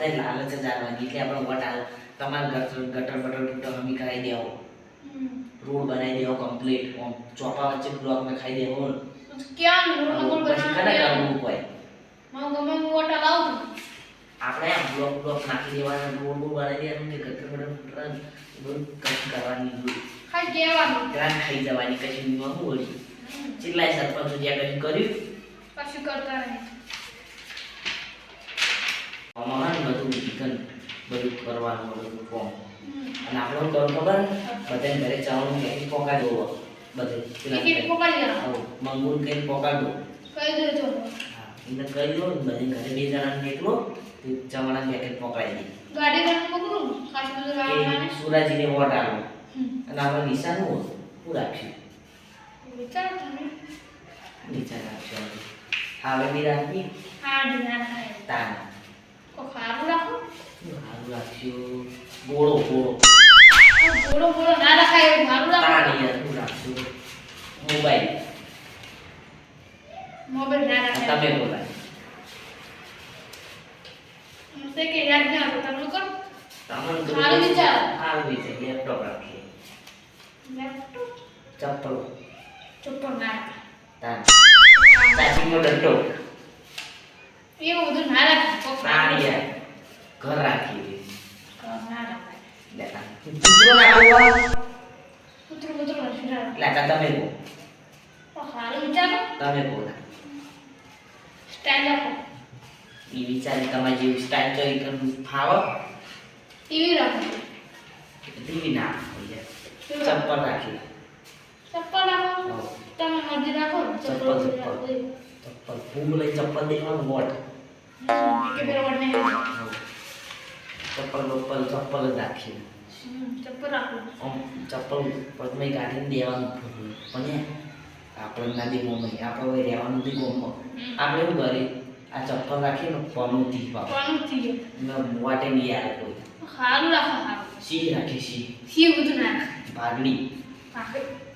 બધા લાલચ જ આવવાની એટલે આપણે વોટ આલો તમારે ગટર બટર હમી કરાવી દેવો રોડ બનાવી દેવો કમ્પ્લીટ ચોપા વચ્ચે બ્લોક માં ખાઈ દેવો ક્યાં રોડ કરવું કોઈ ગમે વોટ આલાવ આપણે આ બ્લોક નાખી દેવાના રોડ બનાવી દેવાનું કે ગટર બટર બધું કશું કરવાની ખાઈ કેવાનું ગ્રાન ખાઈ જવાની કશું ન હોય ચિલ્લાય સરપંચ જ્યાં કશું કર્યું કશું કરતા નહીં અમારે બધું કરવાનું બધું કોમ અને આપણે તો ખબર બધાને ઘરે ચાવવાનું કે પોકાડો બધે એક પોકાડી દેવાનો મંગુર કે પોકાડો કહી દેજો હા એને કહી દો બધે ઘરે બે જણાને એટલો ચાવણા પેકેટ પોકાડી દે ગાડી રન પકડું ખાસ બધું રાવણાને સુરાજીને વોટ આલો અને આપણે નિશાન હું રાખ્યું વિચાર તમે નિશાન રાખ્યું હવે બી રાખી હા ડિઝાઇન થાય તાન કો ખારું રાખો હારું રાખ્યું ગોળો બોલો ના રખાય એવું ખારું રાખો તાન યાર હું રાખ્યું મોબાઈલ ના રખાય તમે બોલાય તે કે યાદ ના આવે તમે કરો તમને હારું વિચાર લેપટોપ રાખીએ લેપટોપ ચપ્પલ ચપ્પલ ના તાન ચાચીનો ડંડો એવું બધું ના રાખો તાન યાર ઘર રાખીએ ના રખાય લેતા કૂતરો નાખવા કૂતરો નથી લેતા તમે બોલ હારું વિચારો તમે બોલા સ્ટાઇલ રાખો એ વિચારી તમારી જેવી સ્ટાઇલ કરી કરવું ફાવો ટીવી રાખો ટીવી ના હોય ચપ્પલ રાખી ચપ્પલ રાખો તમે મરજી રાખો ચપ્પલ ફૂગ લઈ ચપ્પલ દેખાવાનું વોટ કે બરાબર નહીં ચપ્પલ જ રાખી ચપ્પલ રાખો ચપ્પલ પગમાં કાઢીને દેવાનું પણ આપણે ના દે મમ્મી આપણે રહેવાનું નથી ગોમમાં આપણે એવું કરીએ આ ચપ્પલ રાખીને પનોતી વાટે નહીં આવે કોઈ હારું રાખો હારું સી રાખી સી બધું ના રાખે ભાગડી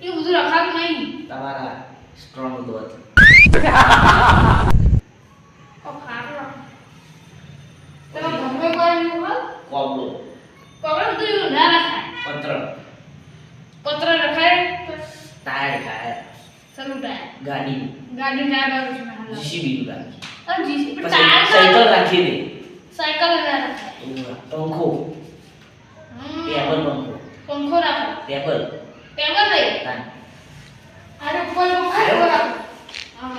એ બધું રખાતું નહીં તમારા સ્ટ્રોંગ દોત હારું રાખો તમે ગમે કોઈ હોય કોબલો કવર બધું ના રખાય પત્ર રખાય ટાયર સલું ટાયર ગાડી ટાયર રાખો જીસીબી રાખી અને જીસી પછી સાયકલ રાખી દે સાયકલ ના રખાય પંખો ટેબલ પંખો રાખો ટેબલ નહીં તાન અરે ઉપર પંખો રાખો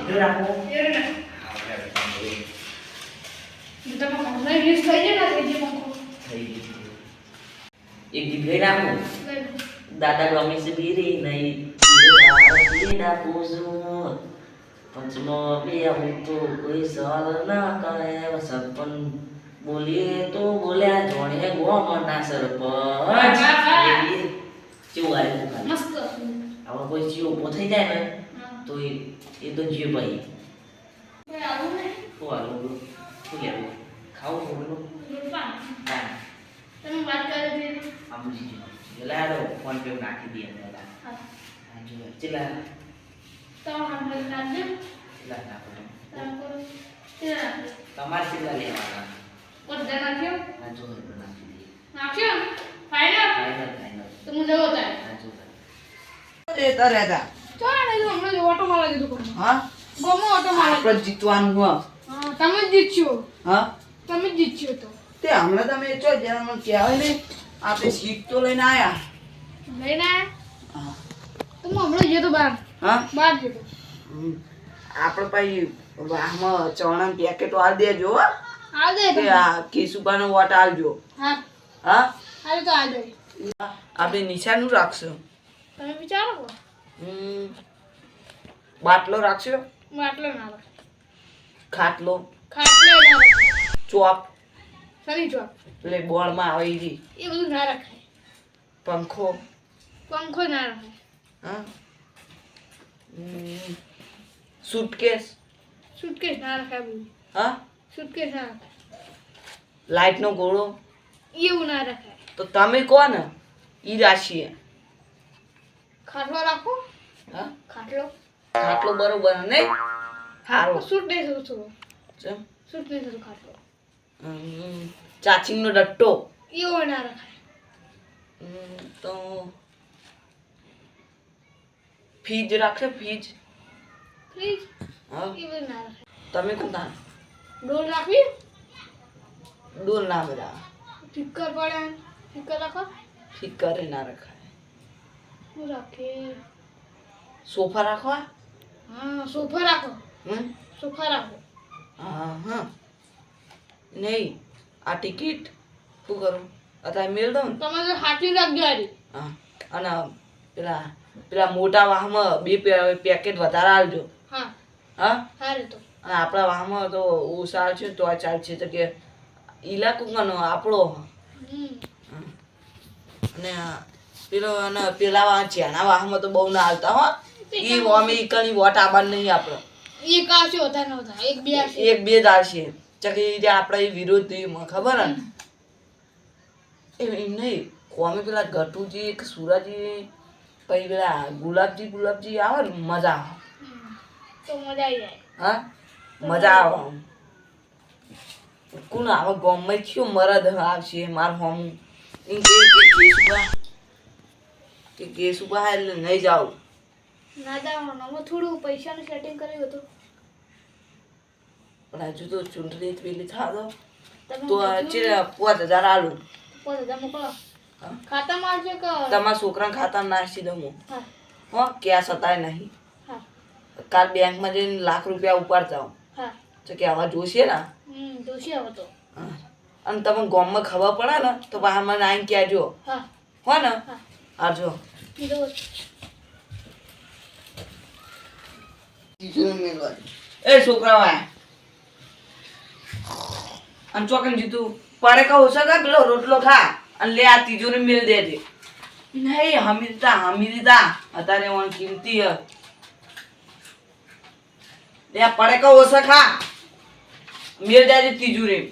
એ રાખો એ રાખો તમે ઘણા યુઝ થઈ જાય ને જે પંખો થઈ ગયું એક ગીત ગઈ નાખું દાદા ગમી છે બીરી નહીં ના પૂછું પંચમો બે હું તો કોઈ સવાલ ના કરે સરપંચ બોલીએ તો બોલ્યા જોડે ગોમના સરપંચ કેવું આવ્યું મસ્ત હવે કોઈ જીવ ઉભો થઈ જાય ને તો એ તો જીવ ભાઈ કોઈ આવું નહીં શું હાલું શું લેવું ખાવું થોડું હા તમે વાત કરી દે આમ લાડો ફોન પે નાખી દે પેલા હા જો ચલા તો હમ નાખજો ચલા નાખો તાકો તેરા તમારે ચલા લેવાના બધા નાખ્યો હા જો નાખી દે નાખ્યો ફાઈનલ તો હું જવો તારે હા જો એ તારે હતા ચાલ એ હમણાં ઓટો મારવા દીધું હા ગમો ઓટો મારવા આપણે જીતવાનું હો હા તમે જ જીતશો હા તમે જ જીતશો તો તે હમણાં તમે ચો જરા મને કહેવાય ને આપણે સીટ તો લઈને આયા લઈને આયા હા તો હું હમણાં ગયો તો બહાર હા ગયો તો આપણે પછી વાહમાં ચણા પેકેટ આલ દેજો હો આ દે કે આ કેશુબાનો વોટ આલજો હા હા હાલ તો આ દે આપણે નિશાનું રાખશું તમે વિચારો બાટલો રાખશો માટલો ના રાખે ખાટલો ખાટલે ના રાખે ચોપ સરી જો એટલે બોળમાં આવે ઈ એ બધું ના રખાય પંખો પંખો ના રખાય હા સુટકેસ સુટકેસ ના રખાય બધું હા સુટકેસ ના રખાય લાઈટનો ગોળો એવું ના રખાય તો તમે કહો ને ઈ રાશિએ ખાટલો રાખો હા ખાટલો ખાટલો બરોબર નહીં સારું સૂટ નહીં થતું થોડો ચમ સૂટ નહીં થતું ખાટલો ચાચીનો ડટ્ટો એવો ના રખાય. તો ફીજ રાખે ફીજ ફ્રીજ હા એવું ના રખાય. તમે કોના ડોલ રાખવી, ડોલ ના બધા ફિક્કર પડે, ફિક્કર રાખો. ફિકરે ના રખાય શું રાખીએ? સોફા રાખવા હા સોફા રાખો, સોફા રાખો. હા હા નહીં આ ટિકિટ શું કરું અત્યારે મેળ દઉં ને તમે તો સાચી રાખજો આજે. હા અને પેલા પેલા મોટા વાહમાં 2 પેકેટ વધારે આવજો હા હા સારું તો અને આપણા વાહમાં તો ઓછા આવશે તો આ ચાલશે તો કે ઇલાકો કનો આપણો અને પેલો અને પેલા જેના વાહમાં તો બહુ ના આવતા હો ઈ અમે ઈકણી વોટ આબાન નહીં આપણો એક આવશે હોતા નહોતા, એક બે આવશે. એક બે જ આવશે ચકી જે આપણા એ વિરોધીમાં ખબર ને એમ નહીં કોમે પેલા ગટુજી કે સુરાજી પછી પેલા ગુલાબજી આવે ને મજા આવે તો મજા આવી જાય. હા મજા આવે આમ. કોણ આવે ગામમાં થયો મરદ આવશે માર હોમ એમ કે કેસ ઉભા એટલે નહીં જાવ ના જવાનું, અમે થોડું પૈસાનું સેટિંગ કર્યું હતું. પણ હજુ તો ચૂંટણી પેલી થા દો તમે તો ચે 5000 આલું 5000 મોકલો. હા? ખાતામાં આવશે કે? તમારા છોકરાને ખાતામાં નાખી દઉં હું હા હો કેશ હતા નહીં હા કાલ બેંકમાં જઈને લાખ રૂપિયા ઉપાડ જાઉં હા. તો કે આવા જોશે ને જોશી હવે તો. હા. અને તમે ગામમાં ખબર પડે ને તો પાછા મને આવીને કહેજો હા હો ને હા. આવજો કીધું. એ છોકરાઓ અને ચોકન જીતું પડે કહું છે કે પેલો રોટલો ખા અને લે આ તિજોરી મેલ દેજે નહીં હમીરતા અત્યારે ઓન કિંમતી લે પડે કહું ઓછા ખા મેલ દેજે તિજોરી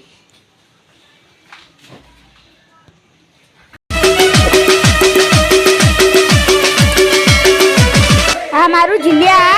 આ મારું જીલ્યા